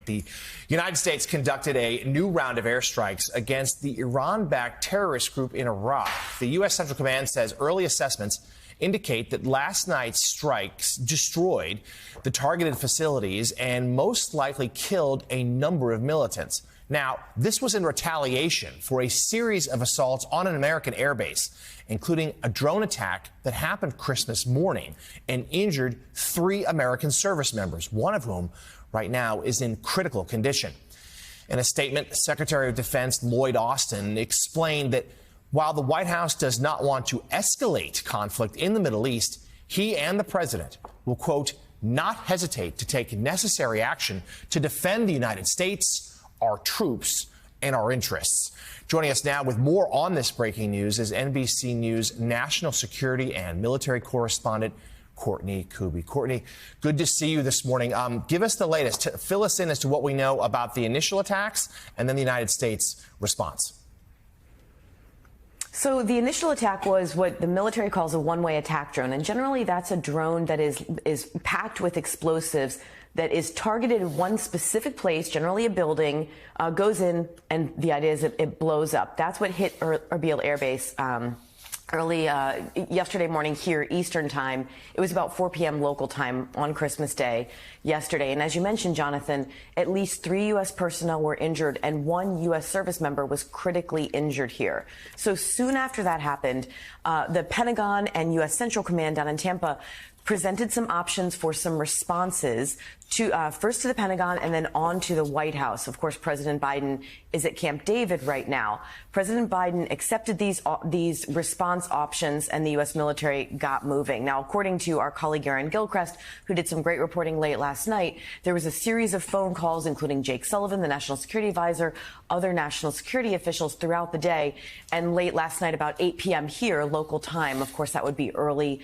The United States conducted a new round of airstrikes against the Iran-backed terrorist group in Iraq. The U.S. Central Command says early assessments indicate that last night's strikes destroyed the targeted facilities and most likely killed a number of militants. Now, this was in retaliation for a series of assaults on an American airbase, including a drone attack that happened Christmas morning and injured 3 American service members, one of whom right now is in critical condition. In a statement, Secretary of Defense Lloyd Austin explained that while the White House does not want to escalate conflict in the Middle East, he and the president will, quote, not hesitate to take necessary action to defend the United States, our troops, and our interests. Joining us now with more on this breaking news is NBC News national security and military correspondent Courtney Kube. Courtney, good to see you this morning. Give us the latest. Fill us in as to what we know about the initial attacks and then the United States response. So the initial attack was what the military calls a one-way attack drone. And generally that's a drone that is packed with explosives that is targeted in one specific place, generally a building, goes in, and the idea is it blows up. That's what hit Erbil Air Base early yesterday morning here, Eastern time. It was about 4 p.m. local time on Christmas Day yesterday. And as you mentioned, Jonathan, at least 3 U.S. personnel were injured and 1 U.S. service member was critically injured here. So soon after that happened, the Pentagon and U.S. Central Command down in Tampa presented some options for some responses to first to the Pentagon and then on to the White House. Of course, President Biden is at Camp David right now. President Biden accepted these response options and the U.S. military got moving. Now, according to our colleague Erin Gilchrist, who did some great reporting late last night, there was a series of phone calls, including Jake Sullivan, the national security advisor, other national security officials throughout the day. And late last night, about 8 p.m. here, local time, of course, that would be early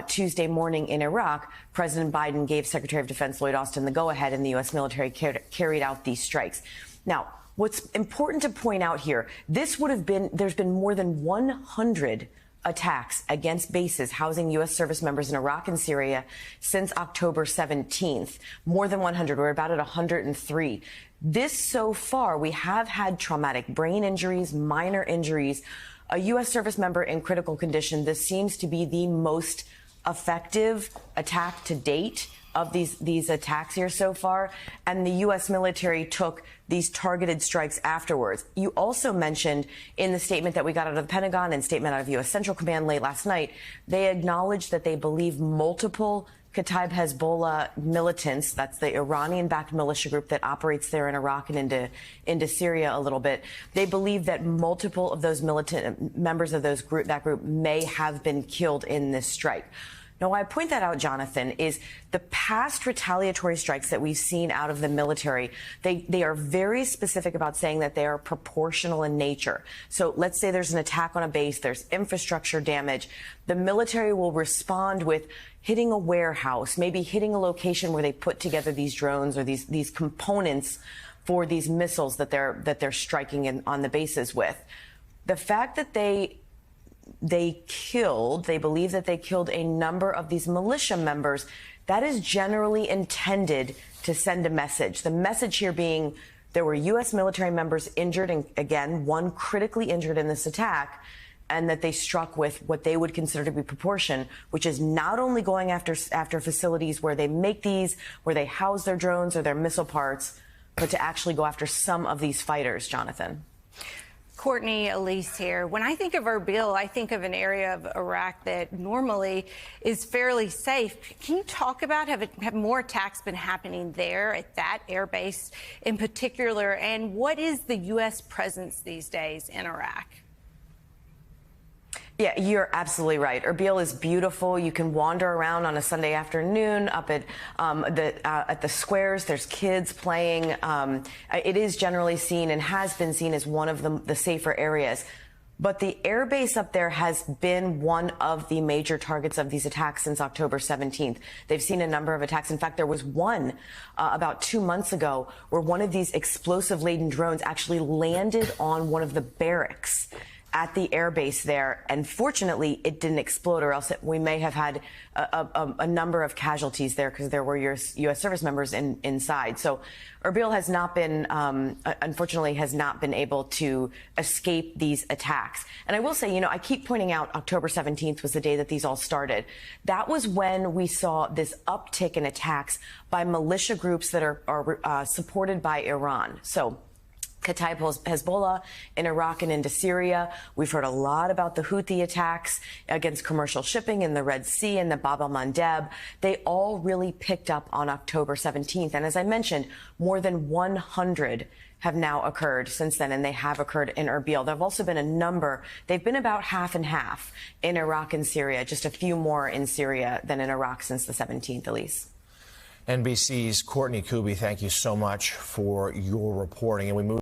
Tuesday morning in Iraq, President Biden gave Secretary of Defense Lloyd Austin the go-ahead, and the U.S. military carried out these strikes. Now, what's important to point out here, there's been more than 100 attacks against bases housing U.S. service members in Iraq and Syria since October 17th. More than 100. We're about at 103. This so far, we have had traumatic brain injuries, minor injuries, a U.S. service member in critical condition. This seems to be the most effective attack to date of these attacks here so far, and the U.S. military took these targeted strikes afterwards. You also mentioned in the statement that we got out of the Pentagon and statement out of U.S. Central Command late last night, they acknowledged that they believe multiple Kataib Hezbollah militants, that's the Iranian-backed militia group that operates there in Iraq and into Syria a little bit. They believe that multiple of those militant members of that group may have been killed in this strike. Now, why I point that out, Jonathan, is the past retaliatory strikes that we've seen out of the military, they are very specific about saying that they are proportional in nature. So let's say there's an attack on a base, there's infrastructure damage. The military will respond with hitting a warehouse, maybe hitting a location where they put together these drones or these components for these missiles that they're striking on the bases with. The fact that they believe that they killed a number of these militia members, that is generally intended to send a message. The message here being there were U.S. military members injured, and again, 1 critically injured in this attack, and that they struck with what they would consider to be proportion, which is not only going after facilities where they make these, where they house their drones or their missile parts, but to actually go after some of these fighters, Jonathan. Courtney, Elise here. When I think of Erbil, I think of an area of Iraq that normally is fairly safe. Can you talk about have more attacks been happening there at that air base in particular? And what is the U.S. presence these days in Iraq? Yeah, you're absolutely right. Erbil is beautiful. You can wander around on a Sunday afternoon up at the squares. There's kids playing. It is generally seen and has been seen as one of the safer areas. But the air base up there has been one of the major targets of these attacks since October 17th. They've seen a number of attacks. In fact, there was one about 2 months ago where one of these explosive-laden drones actually landed on one of the barracks at the air base there, and fortunately it didn't explode, or else we may have had a number of casualties there because there were U.S. service members inside. So Erbil has not been, unfortunately, has not been able to escape these attacks. And I will say, I keep pointing out October 17th was the day that these all started. That was when we saw this uptick in attacks by militia groups that are supported by Iran. So Kataib Hezbollah in Iraq and into Syria. We've heard a lot about the Houthi attacks against commercial shipping in the Red Sea and the Bab el-Mandeb. They all really picked up on October 17th. And as I mentioned, more than 100 have now occurred since then, and they have occurred in Erbil. There have also been a number. They've been about half and half in Iraq and Syria, just a few more in Syria than in Iraq since the 17th, Elise. NBC's Courtney Kube, thank you so much for your reporting. And we move